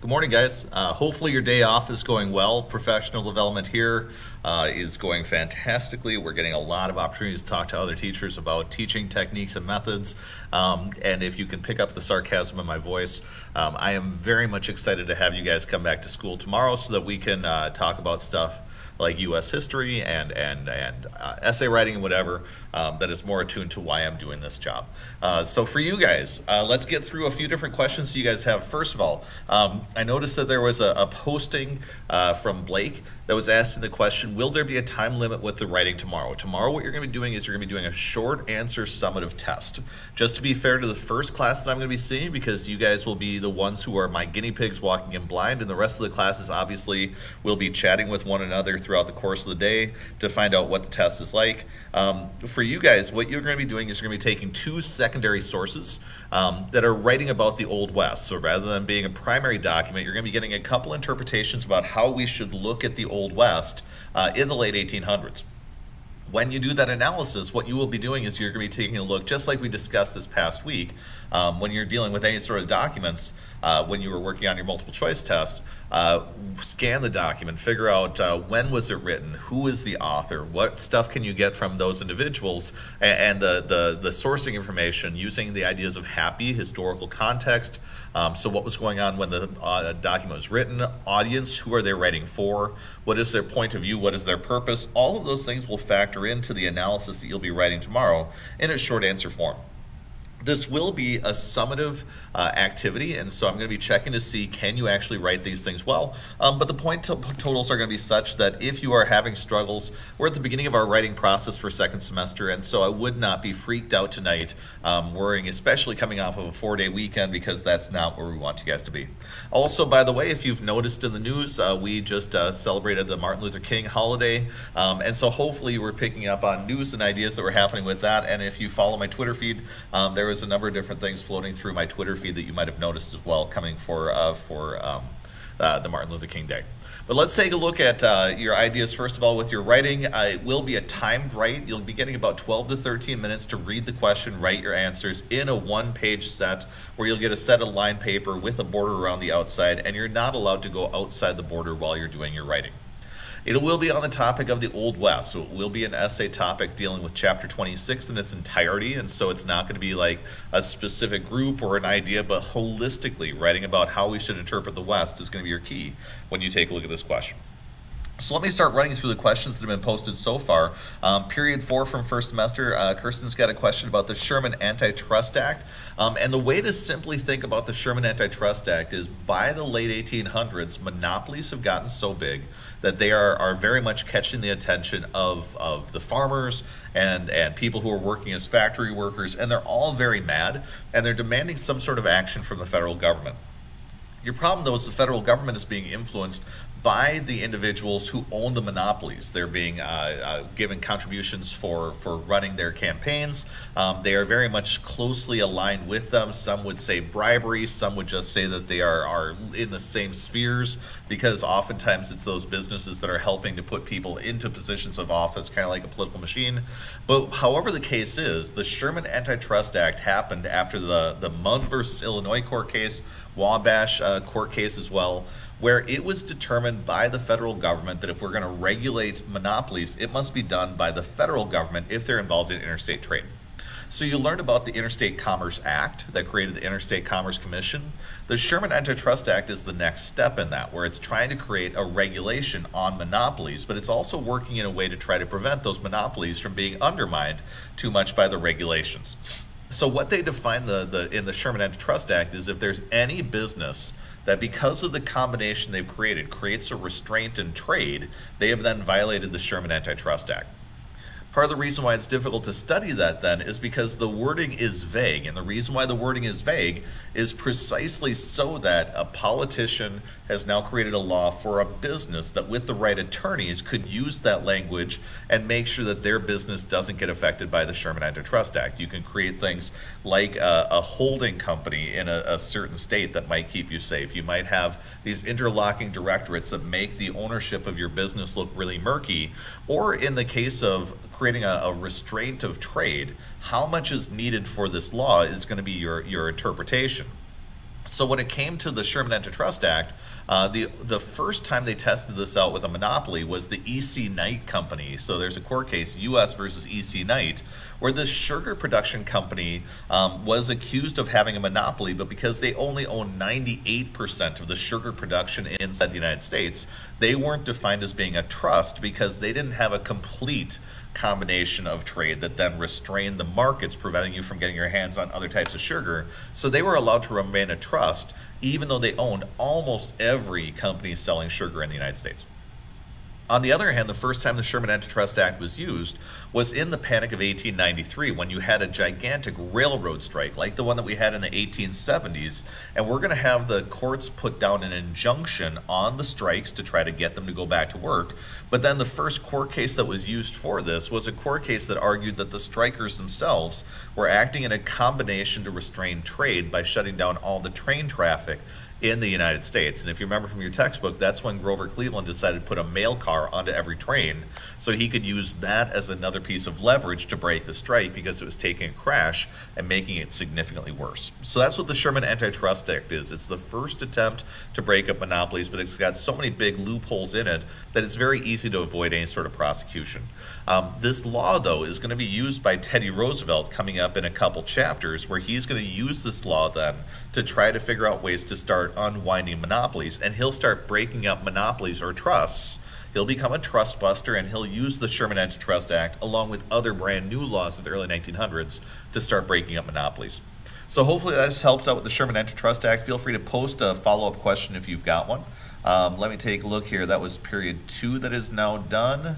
Good morning, guys. Hopefully your day off is going well. Professional development here is going fantastically. We're getting a lot of opportunities to talk to other teachers about teaching techniques and methods. And if you can pick up the sarcasm in my voice, I am very much excited to have you guys come back to school tomorrow so that we can talk about stuff like U.S. history and essay writing and whatever that is more attuned to why I'm doing this job. So for you guys, let's get through a few different questions you guys have. First of all, I noticed that there was a posting from Blake that was asking the question, will there be a time limit with the writing tomorrow? Tomorrow what you're going to be doing is you're going to be doing a short answer summative test. Just to be fair to the first class that I'm going to be seeing, because you guys will be the ones who are my guinea pigs walking in blind, and the rest of the classes obviously will be chatting with one another throughout the course of the day to find out what the test is like. For you guys, what you're going to be doing is you're going to be taking two secondary sources that are writing about the Old West. So rather than being a primary document, you're going to be getting a couple interpretations about how we should look at the Old West in the late 1800s. When you do that analysis, what you will be doing is you're going to be taking a look, just like we discussed this past week, when you're dealing with any sort of documents, when you were working on your multiple choice test, scan the document, figure out when was it written, who is the author, what stuff can you get from those individuals, and the sourcing information using the ideas of happy historical context. So what was going on when the document was written, audience, who are they writing for, what is their point of view, what is their purpose. All of those things will factor into the analysis that you'll be writing tomorrow in a short answer form. This will be a summative activity, and so I'm going to be checking to see, can you actually write these things well? But the point totals are going to be such that if you are having struggles, we're at the beginning of our writing process for second semester, and so I would not be freaked out tonight, worrying, especially coming off of a 4-day weekend, because that's not where we want you guys to be. Also, by the way, if you've noticed in the news, we just celebrated the Martin Luther King holiday, and so hopefully you were picking up on news and ideas that were happening with that, and if you follow my Twitter feed, there is a number of different things floating through my Twitter feed that you might have noticed as well coming for the Martin Luther King Day. But let's take a look at your ideas first of all with your writing. It will be a timed write. You'll be getting about 12 to 13 minutes to read the question, write your answers in a one-page set where you'll get a set of lined paper with a border around the outside, and you're not allowed to go outside the border while you're doing your writing. It will be on the topic of the Old West, so it will be an essay topic dealing with chapter 26 in its entirety, and so it's not going to be like a specific group or an idea, but holistically writing about how we should interpret the West is going to be your key when you take a look at this question. So let me start running through the questions that have been posted so far. Period 4 from first semester, Kirsten's got a question about the Sherman Antitrust Act. And the way to simply think about the Sherman Antitrust Act is by the late 1800s, monopolies have gotten so big that they are very much catching the attention of the farmers and people who are working as factory workers, and they're all very mad, and they're demanding some sort of action from the federal government. Your problem, though, is the federal government is being influenced by the individuals who own the monopolies. They're being given contributions for running their campaigns. They are very much closely aligned with them. Some would say bribery. Some would just say that they are in the same spheres, because oftentimes it's those businesses that are helping to put people into positions of office, kind of like a political machine. But however the case is, the Sherman Antitrust Act happened after the Munn versus Illinois court case, Wabash court case as well, where it was determined by the federal government that if we're going to regulate monopolies, it must be done by the federal government if they're involved in interstate trade. So you learned about the Interstate Commerce Act that created the Interstate Commerce Commission. The Sherman Antitrust Act is the next step in that, where it's trying to create a regulation on monopolies, but it's also working in a way to try to prevent those monopolies from being undermined too much by the regulations. So what they define in the Sherman Antitrust Act is if there's any business that because of the combination they've created creates a restraint in trade, they have then violated the Sherman Antitrust Act. Part of the reason why it's difficult to study that then is because the wording is vague, and the reason why the wording is vague is precisely so that a politician has now created a law for a business that with the right attorneys could use that language and make sure that their business doesn't get affected by the Sherman Antitrust Act. You can create things like a holding company in a certain state that might keep you safe. You might have these interlocking directorates that make the ownership of your business look really murky, or in the case of creating a restraint of trade, how much is needed for this law is going to be your interpretation. So when it came to the Sherman Antitrust Act, the first time they tested this out with a monopoly was the E.C. Knight Company. So there's a court case, U.S. versus E.C. Knight, where this sugar production company was accused of having a monopoly, but because they only own 98% of the sugar production inside the United States, they weren't defined as being a trust because they didn't have a complete combination of trade that then restrained the markets, preventing you from getting your hands on other types of sugar. So they were allowed to remain a trust, even though they owned almost every company selling sugar in the United States. On the other hand, the first time the Sherman Antitrust Act was used was in the Panic of 1893, when you had a gigantic railroad strike like the one that we had in the 1870s, and we're going to have the courts put down an injunction on the strikes to try to get them to go back to work. But then the first court case that was used for this was a court case that argued that the strikers themselves were acting in a combination to restrain trade by shutting down all the train traffic in the United States. And if you remember from your textbook, that's when Grover Cleveland decided to put a mail car onto every train so he could use that as another piece of leverage to break the strike, because it was taking a crash and making it significantly worse. So that's what the Sherman Antitrust Act is. It's the first attempt to break up monopolies, but it's got so many big loopholes in it that it's very easy to avoid any sort of prosecution. This law, though, is going to be used by Teddy Roosevelt coming up in a couple chapters, where he's going to use this law then to try to figure out ways to start unwinding monopolies, and he'll start breaking up monopolies or trusts. He'll become a trust buster, and he'll use the Sherman Antitrust Act along with other brand new laws of the early 1900s to start breaking up monopolies. So hopefully that just helps out with the Sherman Antitrust Act. Feel free to post a follow-up question if you've got one. Let me take a look here. That was period 2 that is now done.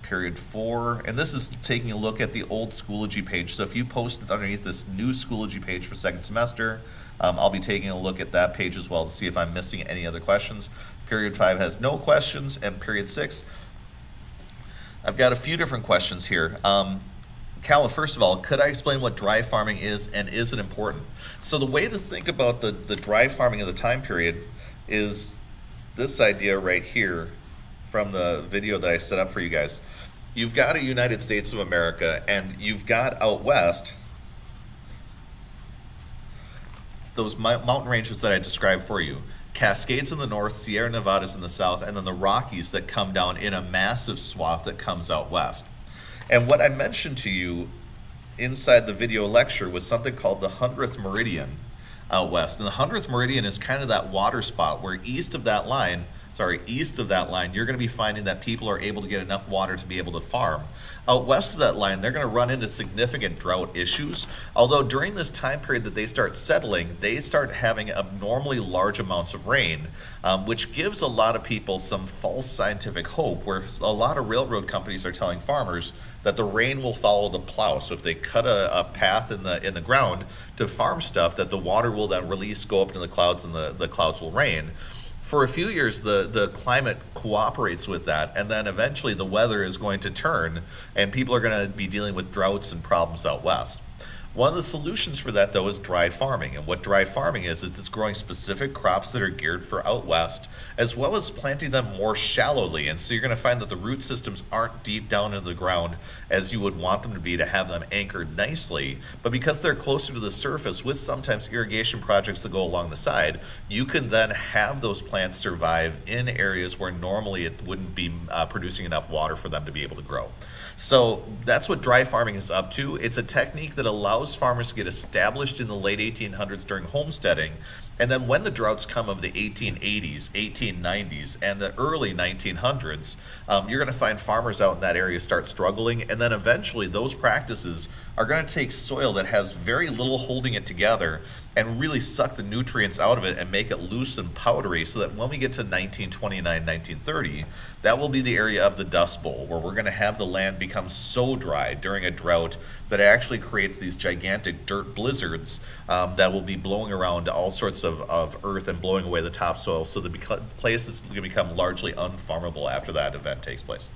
Period 4, and this is taking a look at the old Schoology page. So if you post it underneath this new Schoology page for second semester, I'll be taking a look at that page as well to see if I'm missing any other questions. Period 5 has no questions, and period 6, I've got a few different questions here. Cal, first of all, could I explain what dry farming is, and is it important? So the way to think about the dry farming of the time period is this idea right here from the video that I set up for you guys. You've got a United States of America, and you've got out west those mountain ranges that I described for you. Cascades in the north, Sierra Nevadas in the south, and then the Rockies that come down in a massive swath that comes out west. And what I mentioned to you inside the video lecture was something called the 100th meridian out west. And the 100th meridian is kind of that water spot where east of that line, you're going to be finding that people are able to get enough water to be able to farm. Out west of that line, they're going to run into significant drought issues. Although during this time period that they start settling, they start having abnormally large amounts of rain, which gives a lot of people some false scientific hope, where a lot of railroad companies are telling farmers that the rain will follow the plow. So if they cut a path in the ground to farm stuff, that the water will then release, go up to the clouds, and the clouds will rain. For a few years, the climate cooperates with that, and then eventually the weather is going to turn, and people are going to be dealing with droughts and problems out west. One of the solutions for that, though, is dry farming. And what dry farming is it's growing specific crops that are geared for out west, as well as planting them more shallowly. And so you're going to find that the root systems aren't deep down into the ground as you would want them to be to have them anchored nicely. But because they're closer to the surface, with sometimes irrigation projects that go along the side, you can then have those plants survive in areas where normally it wouldn't be producing enough water for them to be able to grow. So that's what dry farming is up to. It's a technique that allows farmers to get established in the late 1800s during homesteading, and then when the droughts come of the 1880s, 1890s, and the early 1900s, you're going to find farmers out in that area start struggling, and then eventually those practices are going to take soil that has very little holding it together and really suck the nutrients out of it and make it loose and powdery, so that when we get to 1929, 1930, that will be the area of the Dust Bowl, where we're going to have the land become so dry during a drought that it actually creates these gigantic dirt blizzards that will be blowing around all sorts of earth and blowing away the topsoil, so the place is going to become largely unfarmable after that event takes place.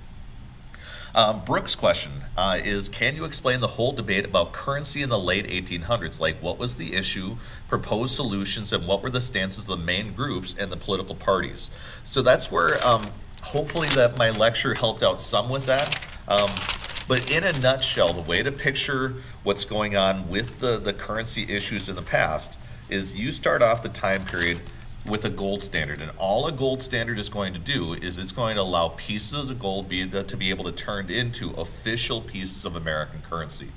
Brooks' question is, can you explain the whole debate about currency in the late 1800s? Like, what was the issue, proposed solutions, and what were the stances of the main groups and the political parties? So that's where hopefully that my lecture helped out some with that. But in a nutshell, the way to picture what's going on with the currency issues in the past is you start off the time period with a gold standard, and all a gold standard is going to do is it's going to allow pieces of gold to be able to turn into official pieces of American currency.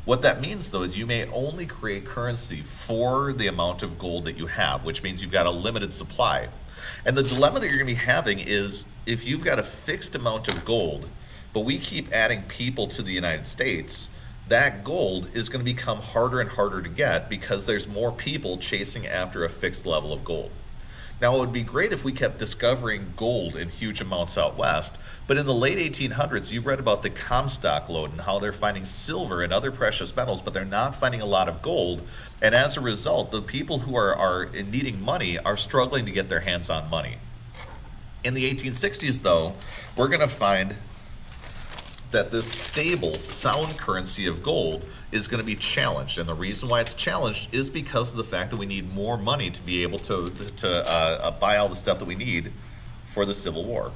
What that means, though, is you may only create currency for the amount of gold that you have, which means you've got a limited supply. And the dilemma that you're going to be having is if you've got a fixed amount of gold, but we keep adding people to the United States, that gold is going to become harder and harder to get because there's more people chasing after a fixed level of gold. Now, it would be great if we kept discovering gold in huge amounts out west, but in the late 1800s, you read about the Comstock lode and how they're finding silver and other precious metals, but they're not finding a lot of gold. And as a result, the people who are needing money are struggling to get their hands on money. In the 1860s, though, we're going to find that this stable, sound currency of gold is going to be challenged. And the reason why it's challenged is because of the fact that we need more money to be able to buy all the stuff that we need for the Civil War.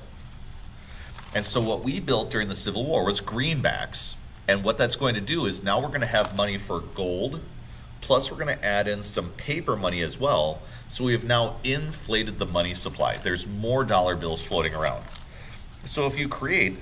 And so what we built during the Civil War was greenbacks. And what that's going to do is now we're going to have money for gold, plus we're going to add in some paper money as well. So we have now inflated the money supply. There's more dollar bills floating around. So if you create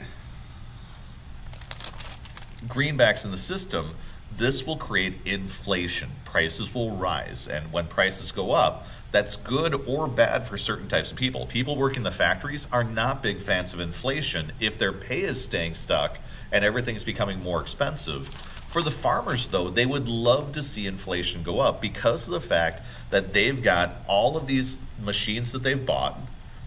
greenbacks in the system, this will create inflation. Prices will rise, and when prices go up, that's good or bad for certain types of people. People working in the factories are not big fans of inflation if their pay is staying stuck and everything's becoming more expensive. For the farmers, though, they would love to see inflation go up because of the fact that they've got all of these machines that they've bought.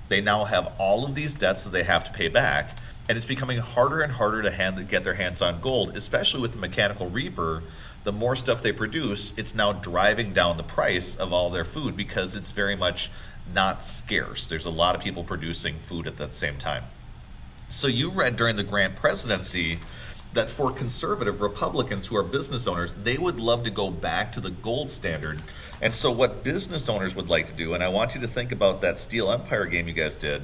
They now have all of these debts that they have to pay back. And it's becoming harder and harder to get their hands on gold, especially with the mechanical reaper. The more stuff they produce, it's now driving down the price of all their food because it's very much not scarce. There's a lot of people producing food at that same time. So you read during the Grant presidency that for conservative Republicans who are business owners, they would love to go back to the gold standard. And so what business owners would like to do, and I want you to think about that Steel Empire game you guys did,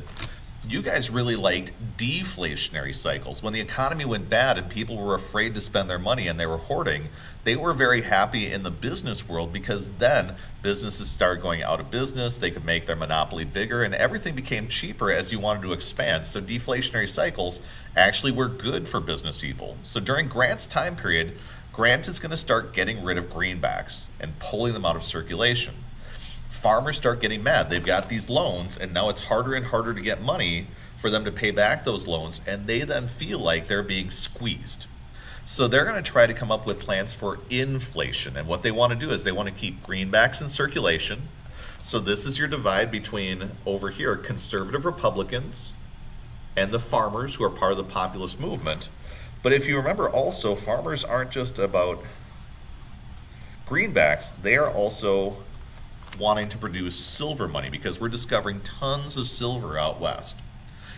you guys really liked deflationary cycles. When the economy went bad and people were afraid to spend their money and they were hoarding, they were very happy in the business world because then businesses started going out of business, they could make their monopoly bigger, and everything became cheaper as you wanted to expand. So deflationary cycles actually were good for business people. So during Grant's time period, Grant is going to start getting rid of greenbacks and pulling them out of circulation. Farmers start getting mad. They've got these loans, and now it's harder and harder to get money for them to pay back those loans, and they then feel like they're being squeezed. So they're going to try to come up with plans for inflation, and what they want to do is they want to keep greenbacks in circulation. So this is your divide between, over here, conservative Republicans and the farmers who are part of the populist movement. But if you remember also, farmers aren't just about greenbacks, they are also wanting to produce silver money because we're discovering tons of silver out west.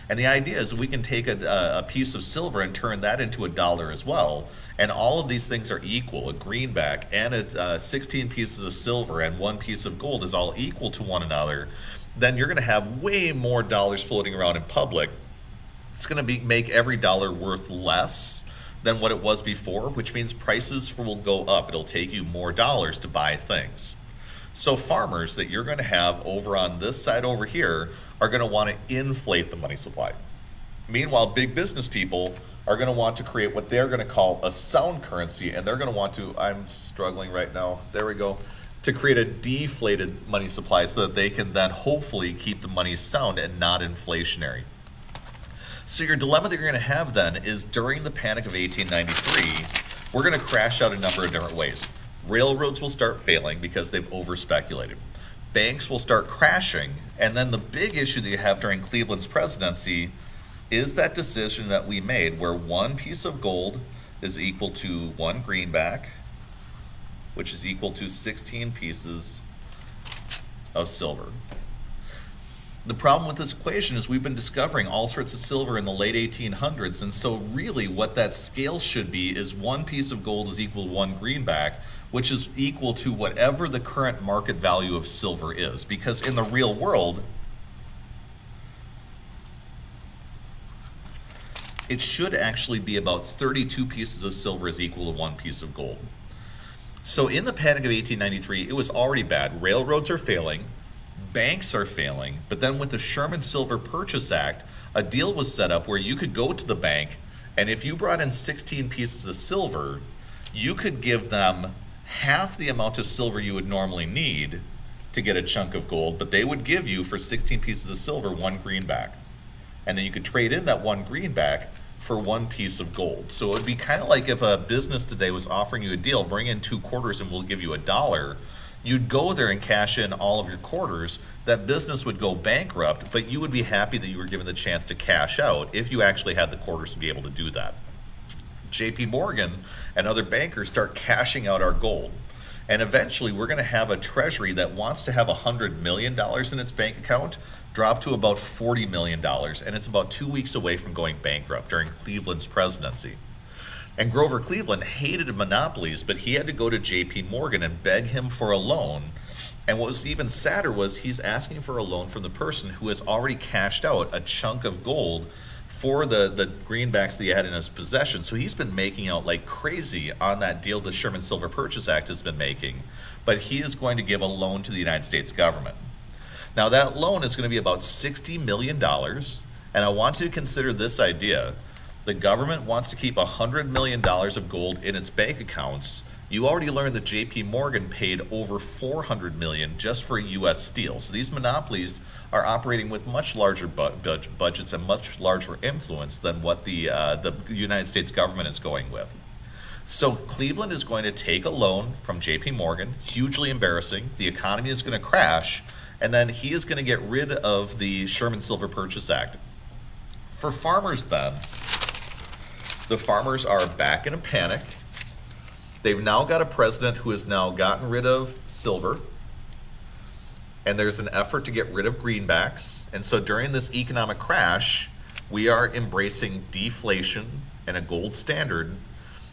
And the idea is we can take a piece of silver and turn that into a dollar as well. And all of these things are equal. A greenback and 16 pieces of silver and 1 piece of gold is all equal to one another. Then you're going to have way more dollars floating around in public. It's going to make every dollar worth less than what it was before, which means prices will go up. It'll take you more dollars to buy things. So farmers that you're going to have over on this side over here are going to want to inflate the money supply. Meanwhile, big business people are going to want to create what they're going to call a sound currency, and they're going to want to, I'm struggling right now, there we go, to create a deflated money supply so that they can then hopefully keep the money sound and not inflationary. So your dilemma that you're going to have then is during the Panic of 1893, we're going to crash out a number of different ways. Railroads will start failing because they've over-speculated. Banks will start crashing, and then the big issue that you have during Cleveland's presidency is that decision that we made where 1 piece of gold is equal to 1 greenback, which is equal to 16 pieces of silver. The problem with this equation is we've been discovering all sorts of silver in the late 1800s, and so really what that scale should be is 1 piece of gold is equal to 1 greenback, which is equal to whatever the current market value of silver is. Because in the real world, it should actually be about 32 pieces of silver is equal to 1 piece of gold. So in the Panic of 1893, it was already bad. Railroads are failing, banks are failing, but then with the Sherman Silver Purchase Act, a deal was set up where you could go to the bank, and if you brought in 16 pieces of silver, you could give them half the amount of silver you would normally need to get a chunk of gold, but they would give you, for 16 pieces of silver, 1 greenback. And then you could trade in that 1 greenback for 1 piece of gold. So it would be kind of like if a business today was offering you a deal, bring in 2 quarters and we'll give you $1. You'd go there and cash in all of your quarters. That business would go bankrupt, but you would be happy that you were given the chance to cash out if you actually had the quarters to be able to do that. JP Morgan and other bankers start cashing out our gold. And eventually we're going to have a treasury that wants to have $100 million in its bank account drop to about $40 million. And it's about 2 weeks away from going bankrupt during Cleveland's presidency. And Grover Cleveland hated monopolies, but he had to go to JP Morgan and beg him for a loan. And what was even sadder was he's asking for a loan from the person who has already cashed out a chunk of gold for the greenbacks that he had in his possession. So he's been making out like crazy on that deal the Sherman Silver Purchase Act has been making. But he is going to give a loan to the United States government. Now that loan is going to be about $60 million. And I want you to consider this idea. The government wants to keep $100 million of gold in its bank accounts. You already learned that JP Morgan paid over $400 million just for U.S. Steel. So these monopolies are operating with much larger budgets and much larger influence than what the United States government is going with. So Cleveland is going to take a loan from JP Morgan, hugely embarrassing. The economy is going to crash, and then he is going to get rid of the Sherman Silver Purchase Act. For farmers then, the farmers are back in a panic. They've now got a president who has now gotten rid of silver, and there's an effort to get rid of greenbacks. And so during this economic crash, we are embracing deflation and a gold standard.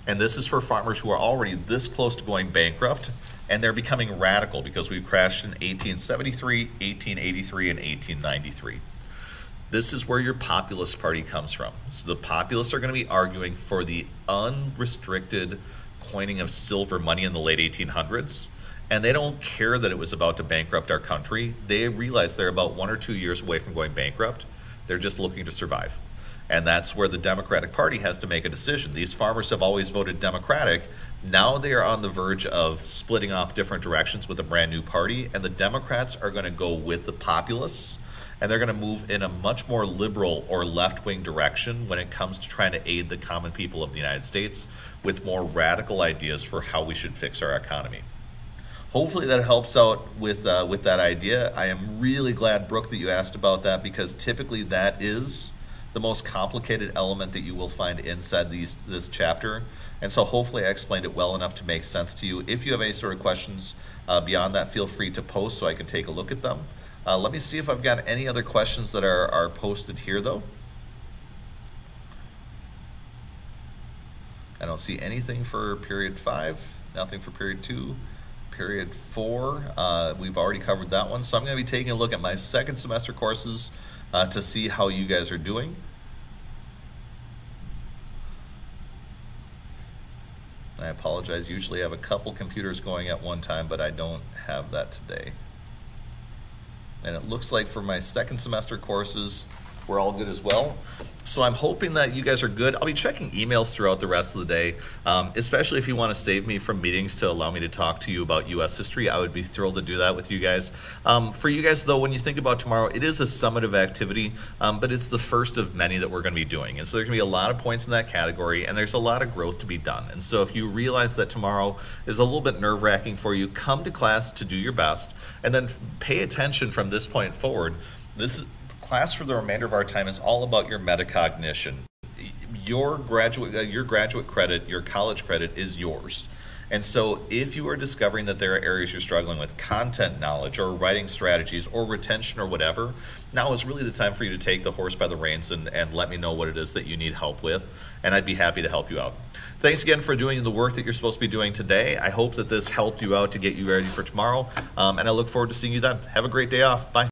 And this is for farmers who are already this close to going bankrupt, and they're becoming radical because we've crashed in 1873, 1883, and 1893. This is where your populist party comes from. So the populists are going to be arguing for the unrestricted coining of silver money in the late 1800s. And they don't care that it was about to bankrupt our country. They realize they're about 1 or 2 years away from going bankrupt. They're just looking to survive. And that's where the Democratic Party has to make a decision. These farmers have always voted Democratic. Now they are on the verge of splitting off different directions with a brand new party. And the Democrats are going to go with the populists. And they're going to move in a much more liberal or left-wing direction when it comes to trying to aid the common people of the United States with more radical ideas for how we should fix our economy. Hopefully that helps out with that idea. I am really glad, Brooke, that you asked about that, because typically that is the most complicated element that you will find inside this chapter. And so hopefully I explained it well enough to make sense to you. If you have any sort of questions beyond that, feel free to post so I can take a look at them. Let me see if I've got any other questions that are posted here, though. I don't see anything for period 5, nothing for period 2, period 4. We've already covered that one. So I'm going to be taking a look at my second semester courses to see how you guys are doing. I apologize. Usually I have a couple computers going at one time, but I don't have that today. And it looks like for my second semester courses, we're all good as well. So I'm hoping that you guys are good. I'll be checking emails throughout the rest of the day, especially if you want to save me from meetings to allow me to talk to you about U.S. history. I would be thrilled to do that with you guys. For you guys, though, when you think about tomorrow, it is a summative activity, but it's the first of many that we're going to be doing. And so there's going to be a lot of points in that category, and there's a lot of growth to be done. And so if you realize that tomorrow is a little bit nerve-wracking for you, come to class to do your best, and then pay attention from this point forward. Class for the remainder of our time is all about your metacognition. Your graduate credit, your college credit is yours. And so if you are discovering that there are areas you're struggling with, content knowledge or writing strategies or retention or whatever, now is really the time for you to take the horse by the reins and let me know what it is that you need help with, and I'd be happy to help you out. Thanks again for doing the work that you're supposed to be doing today. I hope that this helped you out to get you ready for tomorrow, and I look forward to seeing you then. Have a great day off. Bye.